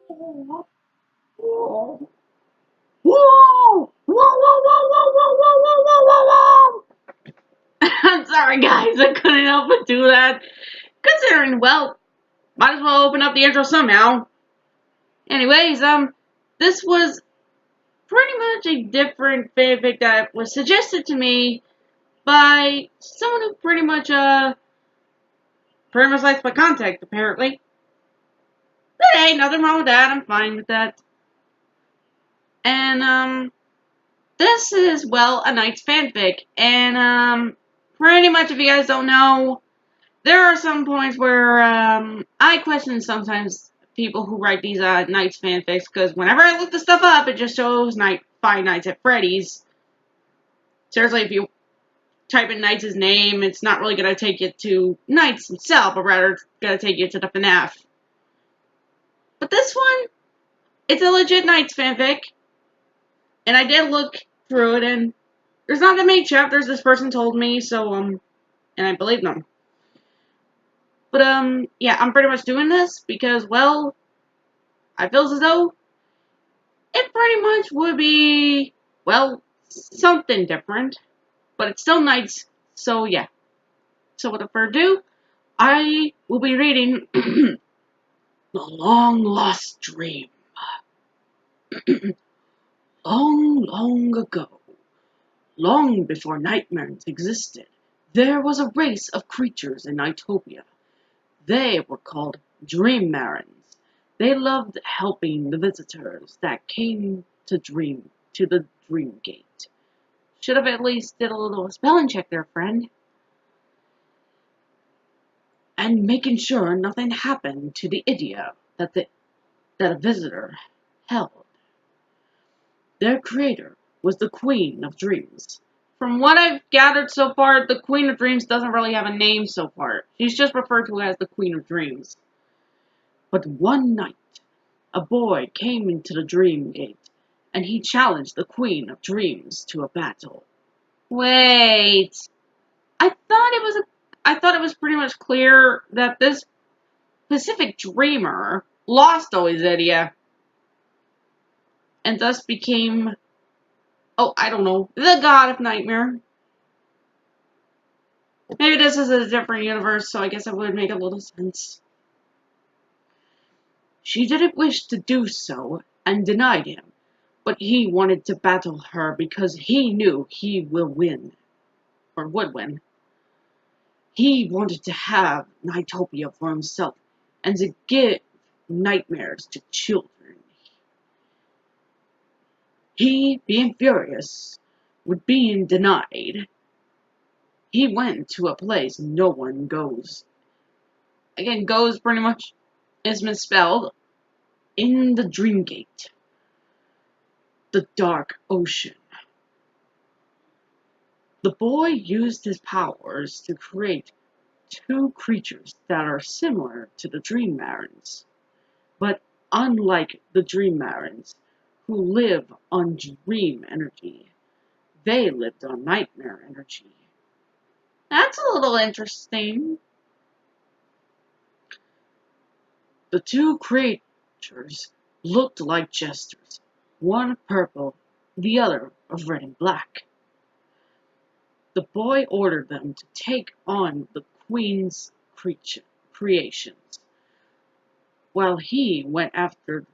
Whoa! Whoa! Whoa! Whoa! Whoa! Whoa! Whoa! Whoa! Whoa! Whoa! Whoa! I'm sorry, guys. I couldn't help but do that. Considering, well, might as well open up the intro somehow. Anyways, this was pretty much a different fanfic that was suggested to me by someone who pretty much likes my content, apparently. But hey, nothing wrong with that. I'm fine with that. And, this is, well, a Knight's fanfic. And, pretty much, if you guys don't know, there are some points where, I question sometimes people who write these, Knight's fanfics, because whenever I look the stuff up, it just shows Five Nights at Freddy's. Seriously, if you type in Knight's name, it's not really going to take you to Knight's himself, but rather it's going to take you to the FNAF. But this one, it's a legit Knight's fanfic. And I did look through it, and there's not that many chapters, this person told me, so, and I believe them. But, yeah, I'm pretty much doing this because, well, I feel as though it pretty much would be, well, something different. But it's still Knights, so yeah. So without further ado, I will be reading The Long Lost Dream. Long, long ago, long before nightmares existed, there was a race of creatures in Nightopia. They were called Dream Marins. They loved helping the visitors that came to the Dream Gate. Should have at least did a little spelling check there, friend. And making sure nothing happened to the idiot that a visitor held. Their creator was the Queen of Dreams. From what I've gathered so far, the Queen of Dreams doesn't really have a name so far. She's just referred to as the Queen of Dreams. But one night, a boy came into the Dream Gate, and he challenged the Queen of Dreams to a battle. Wait, I thought it was pretty much clear that this Pacific Dreamer lost all his idea, and thus became, oh, I don't know, the god of nightmare. Maybe this is a different universe, so I guess it would make a little sense. She didn't wish to do so, and denied him, but he wanted to battle her because he knew he will win, or would win. He wanted to have Nightopia for himself, and to give nightmares to children. He, being furious with being denied, he went to a place no one goes. Again, goes pretty much is misspelled. In the Dream Gate. The Dark Ocean. The boy used his powers to create two creatures that are similar to the Dream Marins, but unlike the Dream Marins, who live on dream energy, they lived on nightmare energy. That's a little interesting. The two creatures looked like jesters, one purple, the other of red and black. The boy ordered them to take on the Queen's creations, while he went after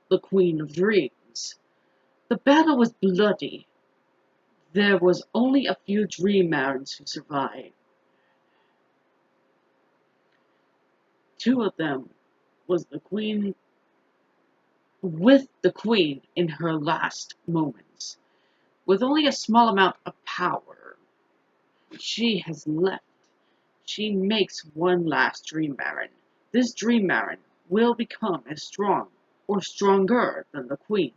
the Queen of Dreams. The battle was bloody. There was only a few Dream Marins who survived. Two of them was the Queen, with the Queen in her last moments. With only a small amount of power she has left, she makes one last Dream Marin. This Dream Marin will become as strong or stronger than the Queen.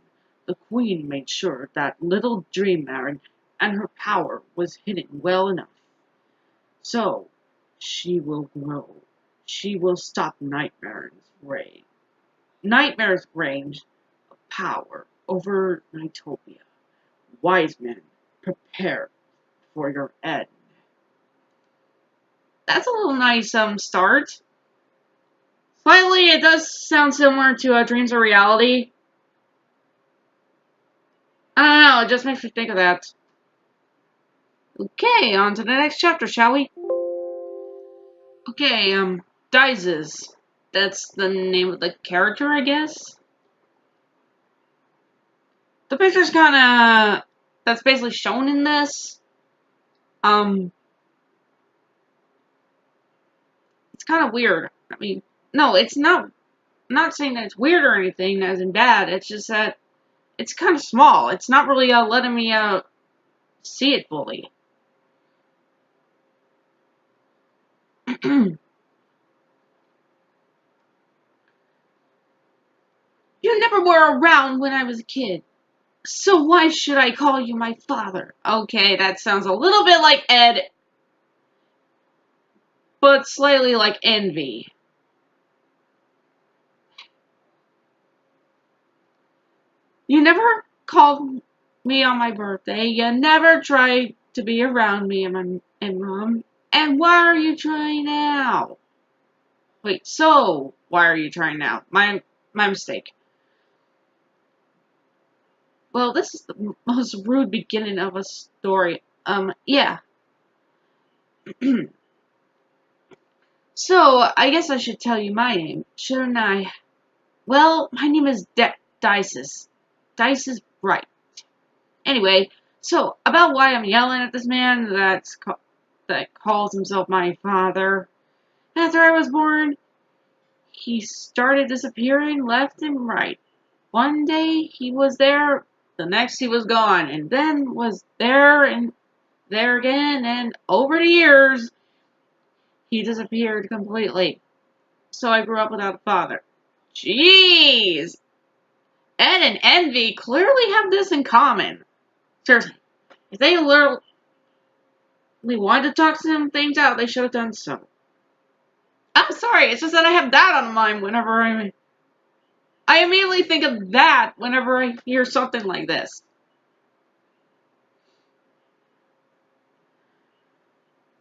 The Queen made sure that little Dream Marin and her power was hidden well enough. So, she will grow. She will stop Nightmare's reign. Nightmare's reign of power over Nightopia. Wise men, prepare for your end. That's a little nice start. Finally, it does sound similar to Dreams or Reality. I don't know, it just makes me think of that. Okay, on to the next chapter, shall we? Okay, Dizes. That's the name of the character, I guess? The picture's kinda... that's basically shown in this. It's kinda weird. I mean, no, it's not... I'm not saying that it's weird or anything, as in bad. It's just that it's kinda small. It's not really letting me see it fully. You never were around when I was a kid. So why should I call you my father? Okay, that sounds a little bit like Ed, but slightly like Envy. You never called me on my birthday. You never tried to be around me and Mom. And why are you trying now? Wait, so why are you trying now? My mistake. Well, this is the most rude beginning of a story. Yeah. So, I guess I should tell you my name, shouldn't I? Well, my name is Dices. Dices Bright. Anyway, so, about why I'm yelling at this man that calls himself my father. After I was born, he started disappearing left and right. One day he was there, the next he was gone, and then was there and there again, and over the years, he disappeared completely. So I grew up without a father. Jeez! Ed and Envy clearly have this in common. Seriously, if they literally wanted to talk some things out, they should have done so. I'm sorry, it's just that I have that on mind whenever I immediately think of that whenever I hear something like this.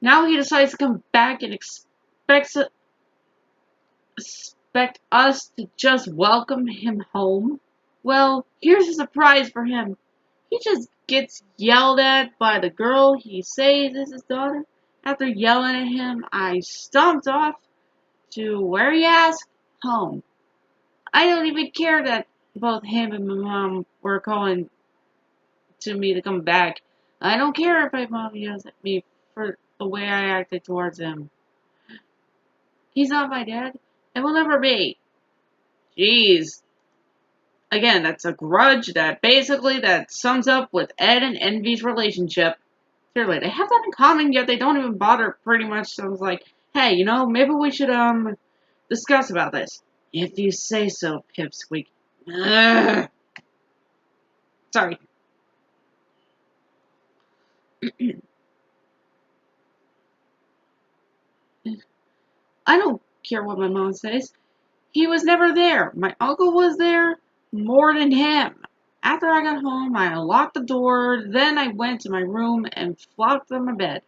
Now he decides to come back and expect us to just welcome him home. Well, here's a surprise for him. He just gets yelled at by the girl he says is his daughter. After yelling at him, I stomped off to where he asked, home. I don't even care that both him and my mom were calling to me to come back. I don't care if my mom yells at me for the way I acted towards him. He's not my dad, and will never be. Jeez. Again, that's a grudge that sums up with Ed and Envy's relationship. Clearly, they have that in common, yet they don't even bother pretty much. So I was like, hey, maybe we should discuss about this. If you say so, Pipsqueak. Ugh. Sorry. I don't care what my mom says. He was never there. My uncle was there more than him. After I got home, I unlocked the door, then I went to my room and flopped on my bed.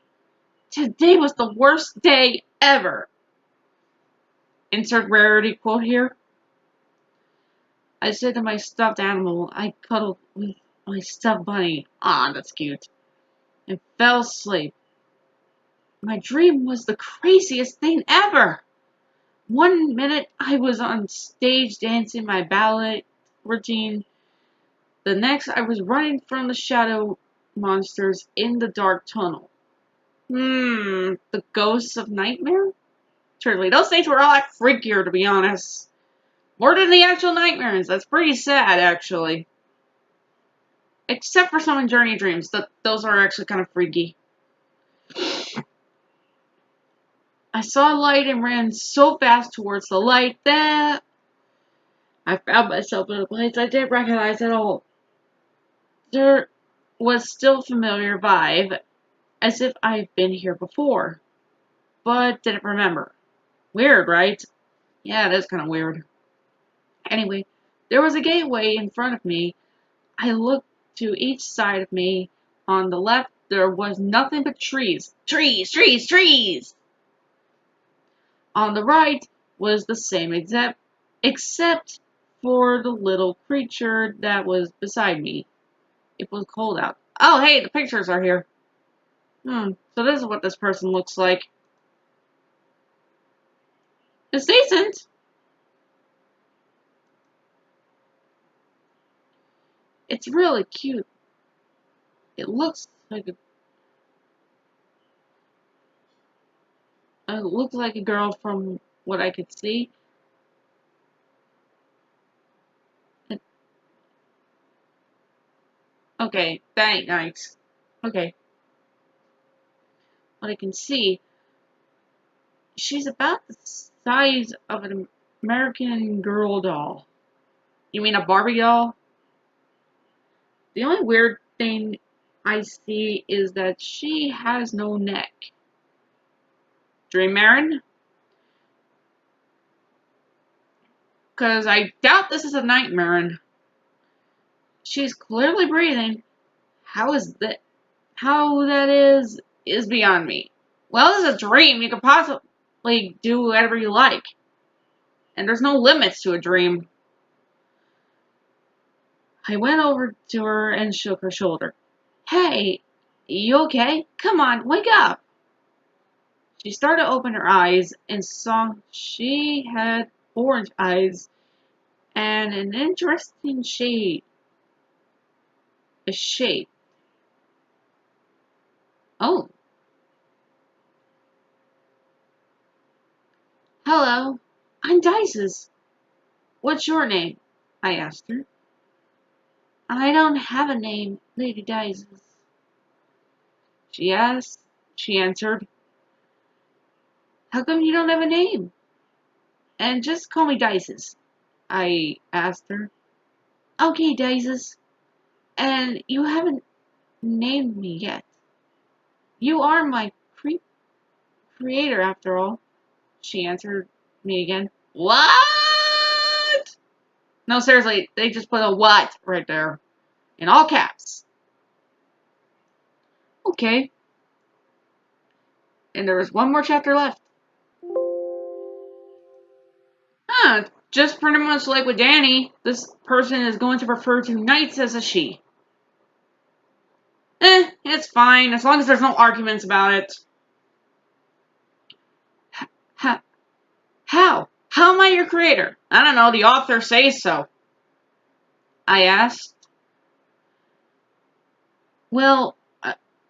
Today was the worst day ever. Insert rarity quote here. I said to my stuffed animal I cuddled with my stuffed bunny. Ah, that's cute. And fell asleep. My dream was the craziest thing ever. One minute I was on stage dancing my ballet routine. The next I was running from the shadow monsters in the dark tunnel. The ghosts of nightmare? Truly, those things were a lot freakier, to be honest. More than the actual nightmares. That's pretty sad, actually. Except for some in Journey Dreams. Those are actually kind of freaky. I saw a light and ran so fast towards the light that I found myself in a place I didn't recognize at all. There was still a familiar vibe, as if I've been here before, but didn't remember. Weird, right? Yeah, it is kind of weird. Anyway, there was a gateway in front of me. I looked to each side of me. On the left, there was nothing but trees. Trees, trees, trees! On the right, was the same except for the little creature that was beside me. It was cold out. Oh, hey, the pictures are here. So this is what this person looks like. It's decent. It's really cute. It looks like a girl from what I could see. Okay, that ain't nice. Okay, what I can see, she's about the size of an American Girl doll. You mean a Barbie doll? The only weird thing I see is that she has no neck. Dream Marin? Because I doubt this is a Night Marin. She's clearly breathing. How that is beyond me. Well, this is a dream. You can possibly do whatever you like. And there's no limits to a dream. I went over to her and shook her shoulder. Hey, you okay? Come on, wake up. She started to open her eyes and saw she had orange eyes and an interesting shape. Oh, hello. I'm Dices. What's your name? I asked her. I don't have a name, Lady Dices. She asked. She answered. How come you don't have a name? And just call me Dices. I asked her. Okay, Dices. And you haven't named me yet. You are my creator, after all. She answered me again. What? No, seriously, they just put a what right there. In all caps. Okay. And there was one more chapter left. Just pretty much like with Danny, this person is going to refer to knights as a she. It's fine, as long as there's no arguments about it. How? How am I your creator? I don't know, the author says so. I asked. Well,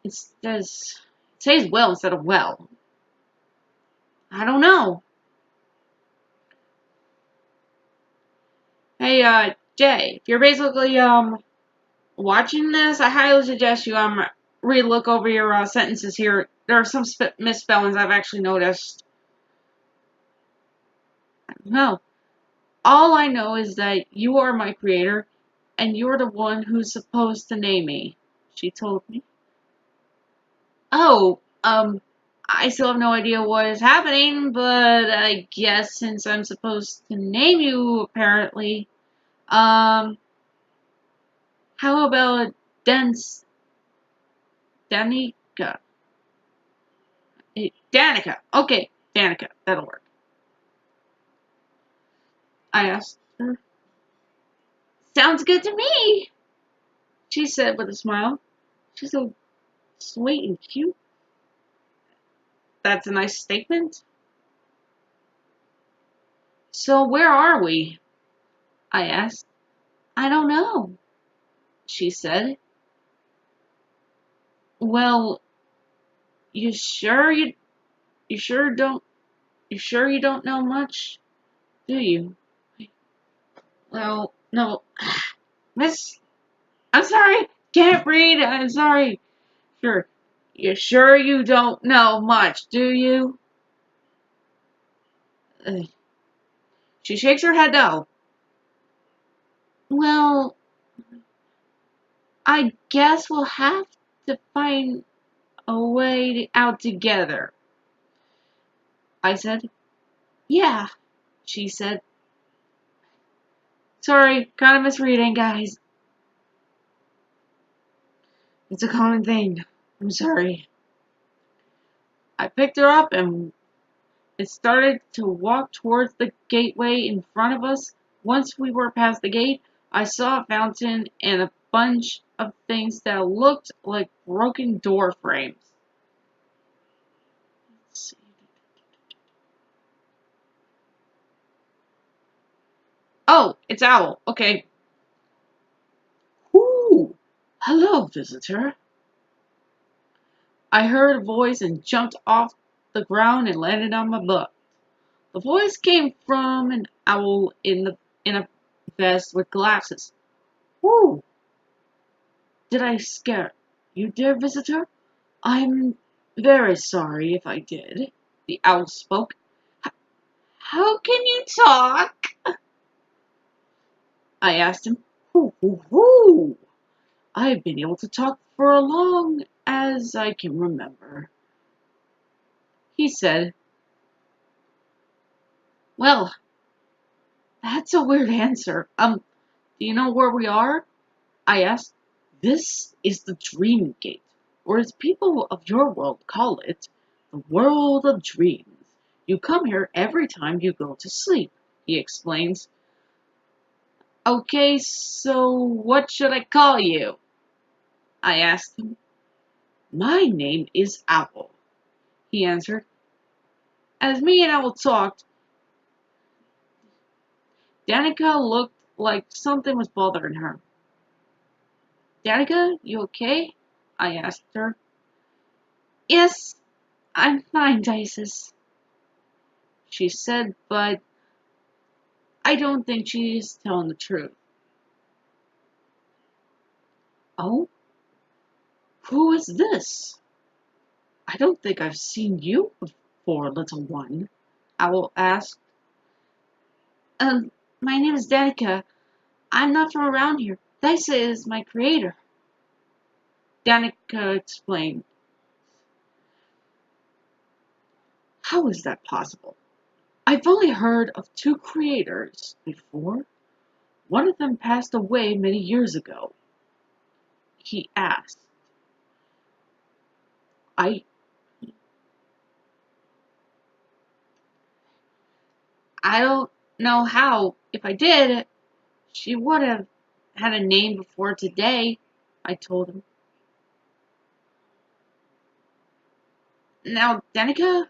it says well instead of well. I don't know. Hey, Jay, if you're basically, watching this, I highly suggest you, re-look over your, sentences here. There are some misspellings I've actually noticed. I don't know. All I know is that you are my creator, and you're the one who's supposed to name me, she told me. Oh, I still have no idea what is happening, but I guess since I'm supposed to name you, apparently, how about Danica? Danica. Okay, Danica. That'll work. I asked her. Sounds good to me, she said with a smile. She's so sweet and cute. That's a nice statement. So where are we? I asked. I don't know, she said. Well, you sure you don't know much, do you? Well, no. Miss, I'm sorry. Can't read. I'm sorry. Sure. You sure you don't know much, do you? She shakes her head no. Well, I guess we'll have to find a way out together, I said. Yeah, she said. Sorry, kind of misreading, guys. It's a common thing. I'm sorry. I picked her up and It started to walk towards the gateway in front of us. Once we were past the gate, I saw a fountain and a bunch of things that looked like broken door frames. Let's see. Oh, it's Owl. Okay. Ooh, hello, visitor. I heard a voice and jumped off the ground and landed on my butt. The voice came from an owl in a vest with glasses. Ooh, did I scare you, dear visitor? I'm very sorry if I did. The owl spoke. How can you talk? I asked him. Hoo, hoo, hoo. I've been able to talk for as long as I can remember. He said, well, that's a weird answer. Do you know where we are? I asked. This is the Dream Gate, or as people of your world call it, the world of dreams. You come here every time you go to sleep, he explains. Okay, so what should I call you? I asked him. My name is Owl, he answered. As me and Owl talked, Danica looked like something was bothering her. Danica, you okay? I asked her. Yes, I'm fine, Dices, she said, but I don't think she's telling the truth. Oh? Who is this? I don't think I've seen you before, little one, Owl asked. My name is Danica. I'm not from around here. Dice is my creator, Danica explained. How is that possible? I've only heard of two creators before. One of them passed away many years ago, he asked. I I don't know how. If I did, she would have had a name before today, I told him. Now, Danica,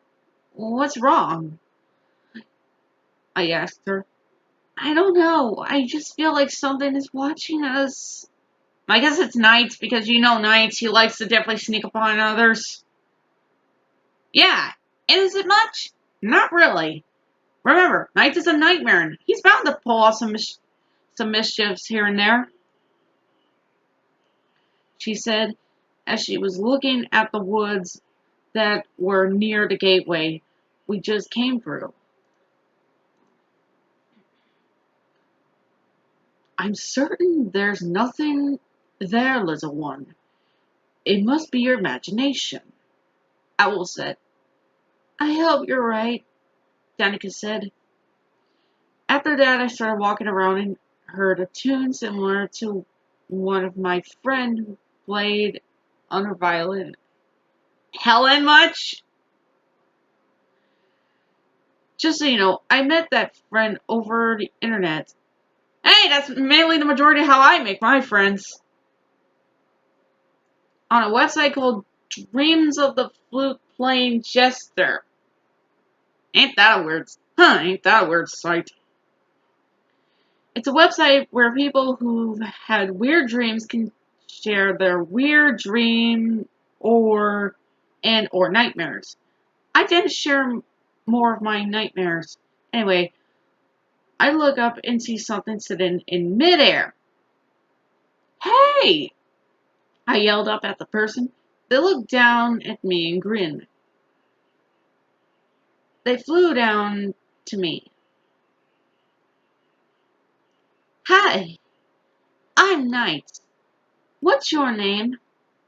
what's wrong? I asked her. I don't know. I just feel like something is watching us. I guess it's Knights, because you know Knights, he likes to definitely sneak upon others. Yeah, is it much? Not really. Remember, Knights is a nightmare, and he's bound to pull off some mischiefs here and there, she said, as she was looking at the woods that were near the gateway we just came through. I'm certain there's nothing there, little one. It must be your imagination, Owl said. I hope you're right, Danica said. After that, I started walking around and heard a tune similar to one of my friend who played on her violin. Helen much? Just so you know, I met that friend over the internet. Hey, that's mainly the majority of how I make my friends. On a website called Dreams of the Flute Playing Jester. Ain't that a weird site. It's a website where people who've had weird dreams can share their weird dream or nightmares. I tend to share more of my nightmares. Anyway, I look up and see something sitting in midair. Hey! I yelled up at the person. They looked down at me and grinned. They flew down to me. Hi, I'm Knight. What's your name?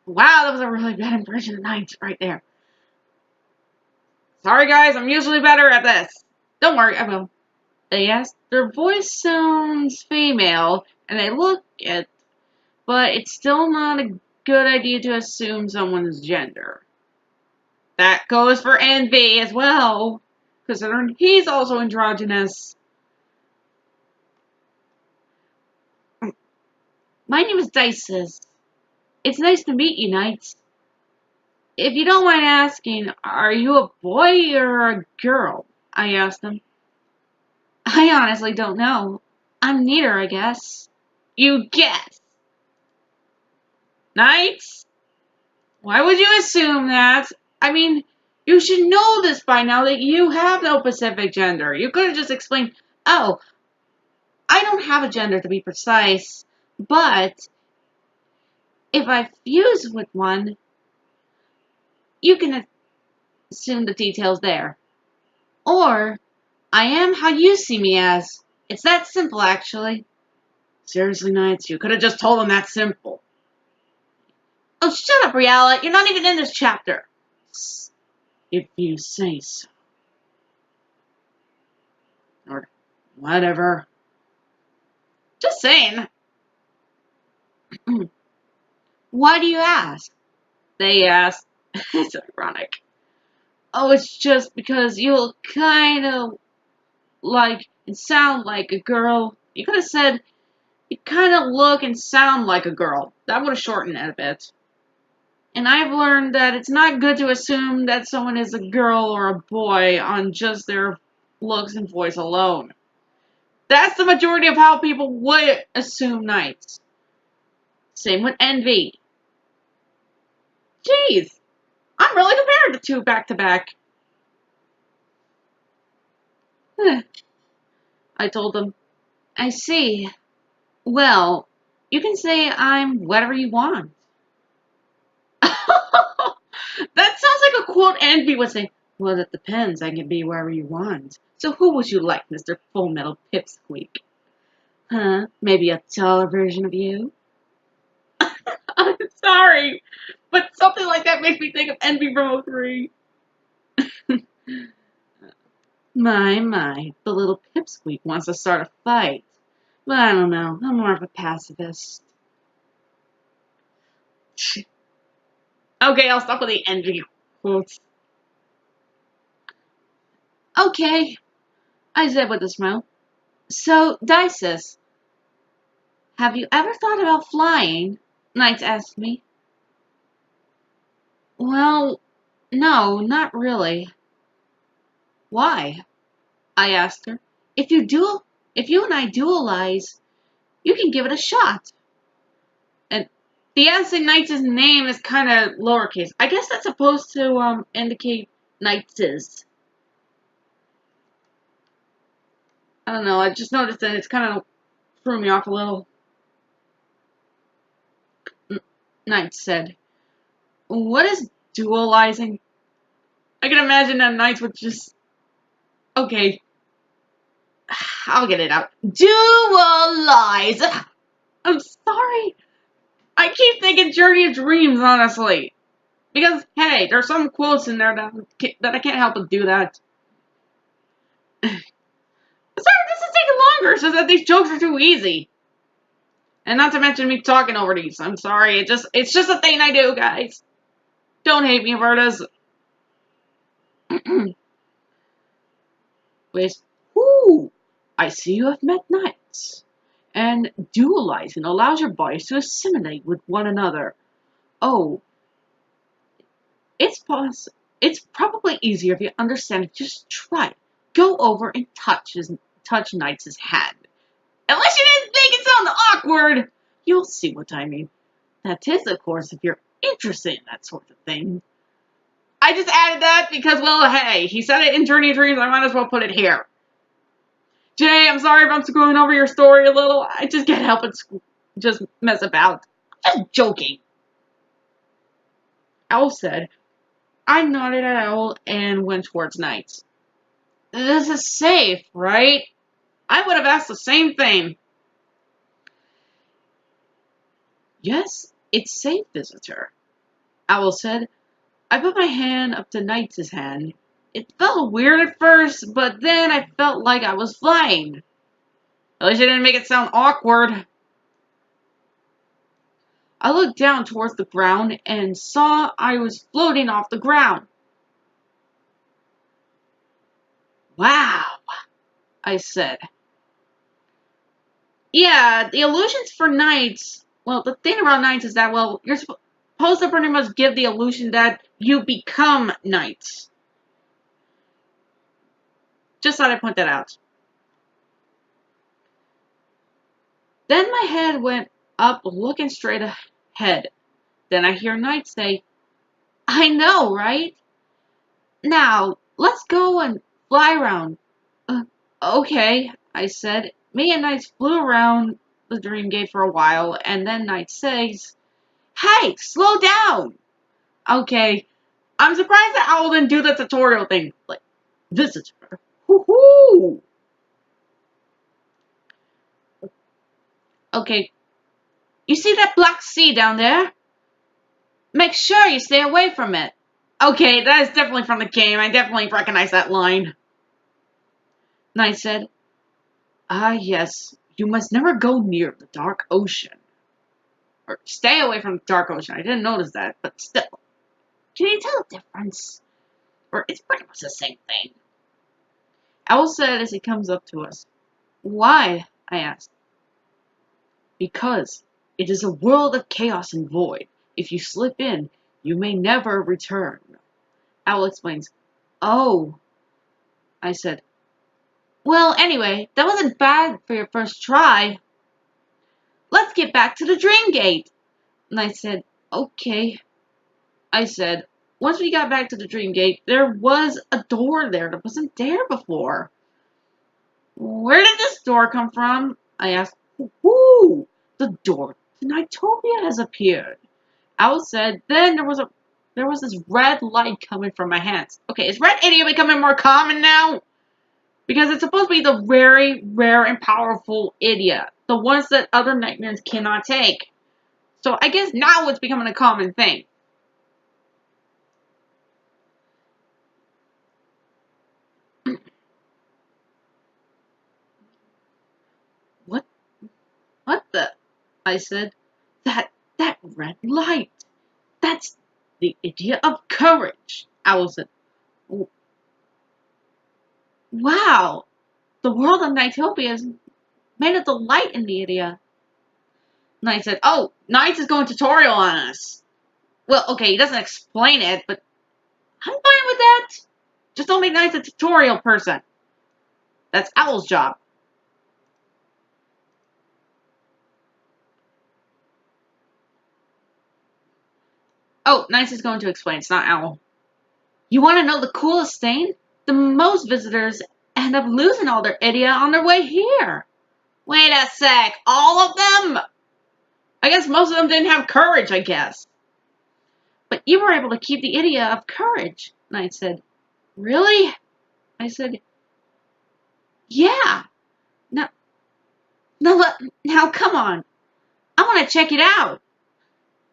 Wow, that was a really bad impression of Knight right there. Sorry guys, I'm usually better at this. Don't worry, I will. They asked. Their voice sounds female, and they look it, but it's still not a good idea to assume someone's gender. That goes for envy as well. considering he's also androgynous. My name is Dices. It's nice to meet you, Knights. If you don't mind asking, are you a boy or a girl? I asked him. I honestly don't know. I'm neither, I guess. You guess. Knights? Why would you assume that? I mean, you should know this by now that you have no specific gender. You could have just explained, oh, I don't have a gender to be precise, but if I fuse with one, you can assume the details there. Or, I am how you see me as. It's that simple, actually. Seriously, Knights, you could have just told them that simple. Oh, shut up, Riala. You're not even in this chapter. If you say so. Or whatever. Just saying. Why do you ask? They ask. It's ironic. Oh, it's just because you kind of like and sound like a girl. You could have said you kind of look and sound like a girl. That would have shortened it a bit. And I've learned that it's not good to assume that someone is a girl or a boy on just their looks and voice alone. That's the majority of how people would assume Knights. Same with envy. Jeez, I'm really comparing the two back to back. I told them. I see. Well, you can say I'm whatever you want. That sounds like a quote Envy would say. Well, it depends. I can be wherever you want. So who would you like, Mr. Full Metal Pipsqueak? Huh? Maybe a taller version of you? I'm sorry, but something like that makes me think of Envy from 03. My, the little pipsqueak wants to start a fight. But I don't know, I'm more of a pacifist. Okay, I'll stop with the envy quotes. Okay, I said with a smile. So, Dices, have you ever thought about flying? Knights asked me. Well, no, not really. Why? I asked her. If you and I duelize, you can give it a shot. And the Ancient Knights' name is kind of lowercase. I guess that's supposed to indicate Knights'. I don't know. I just noticed that it's kind of threw me off a little. Knights said, "What is dualizing?" I can imagine that Knights would just. Okay, I'll get it out. Dualize. I'm sorry. I keep thinking Journey of Dreams, honestly. Because, hey, there's some quotes in there that I can't help but do that. Sorry, this is taking longer, so that these jokes are too easy. And not to mention me talking over these. I'm sorry, it's just a thing I do, guys. Don't hate me for this. Wait, ooh, I see you have met Knights. And dualizing allows your bodies to assimilate with one another. Oh, it's probably easier if you understand it. Just try it. Go over and touch Knights' hand. Unless you didn't make it sound awkward. You'll see what I mean. That is, of course, if you're interested in that sort of thing. I just added that because, well, hey, he said it in Journey of Dreams. I might as well put it here. Jay, I'm sorry if I'm screwing over your story a little. I just can't help it just mess about. Just joking. Owl said. I nodded at Owl and went towards Knights. This is safe, right? I would have asked the same thing. Yes, it's safe, visitor. Owl said. I put my hand up to Knights' hand. It felt weird at first, but then I felt like I was flying. At least I didn't make it sound awkward. I looked down towards the ground and saw I was floating off the ground. Wow, I said. Yeah, the illusions for knights, well, the thing about knights is that, well, you're supposed to pretty much give the illusion that you become knights. Just thought I'd point that out. Then my head went up looking straight ahead. Then I hear Knight say, I know, right? Now, let's go and fly around. Okay, I said. Me and Knight flew around the dream gate for a while, and then Knight says, hey, slow down! Okay, I'm surprised that Owl didn't do the tutorial thing. Like, visitor. Woohoo! Okay, you see that black sea down there? Make sure you stay away from it. Okay, that is definitely from the game. I definitely recognize that line. Knight said, ah, yes, you must never go near the dark ocean. Or stay away from the dark ocean. I didn't notice that, but still. Can you tell the difference? Or it's pretty much the same thing. Owl said as he comes up to us. Why? I asked. Because it is a world of chaos and void. If you slip in, you may never return. Owl explains. Oh, I said. Well, anyway, that wasn't bad for your first try. Let's get back to the dream gate. And I said, okay. I said, once we got back to the dream gate, there was a door there that wasn't there before. Where did this door come from? I asked. Ooh, the door to Nightopia has appeared. Owl said, then there was this red light coming from my hands. Okay, is Red Idiot becoming more common now? Because it's supposed to be the very rare and powerful idiot. The ones that other nightmares cannot take. So I guess now it's becoming a common thing. What? What the? I said. That red light. That's the idiot of courage. Owl said. Wow. The world of Nightopia is made of the light in the idiot. Knight said, oh, Knight is going tutorial on us. Well, okay, he doesn't explain it, but I'm fine with that. Just don't make Knight a tutorial person. That's Owl's job. Oh, Knight is going to explain. It's not Owl. You want to know the coolest thing? The most visitors end up losing all their idiot on their way here. Wait a sec. All of them? I guess most of them didn't have courage, I guess. But you were able to keep the idiot of courage, Knight said. Really? I said, yeah. Now come on. I want to check it out.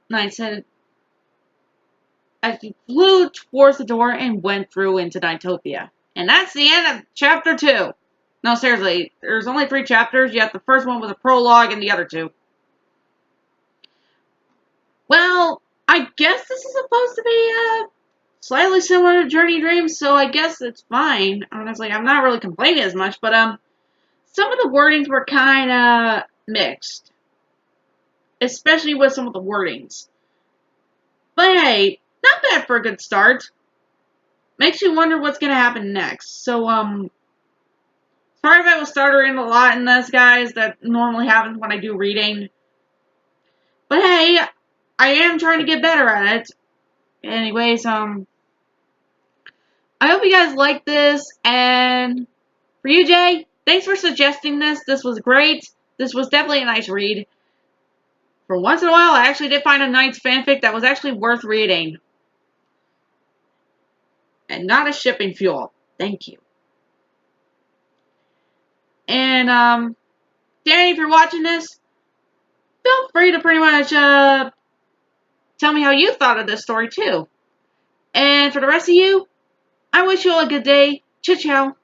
Knight said, as he flew towards the door and went through into Nightopia. And that's the end of chapter 2. No, seriously, there's only 3 chapters, yet the first one was a prologue and the other 2. Well, I guess this is supposed to be slightly similar to Journey Dreams, so I guess it's fine. Honestly, I'm not really complaining as much, but some of the wordings were kind of mixed. Especially with some of the wordings. But hey, not bad for a good start. Makes you wonder what's going to happen next. So, sorry if I was stuttering a lot in this, guys. That normally happens when I do reading. But hey, I am trying to get better at it. Anyways, I hope you guys like this. And for you, Jay, thanks for suggesting this. This was great. This was definitely a nice read. For once in a while, I actually did find a nice fanfic that was actually worth reading. And not a shipping fuel. Thank you. And, Danny, if you're watching this, feel free to pretty much, tell me how you thought of this story, too. And for the rest of you, I wish you all a good day. Ciao, ciao.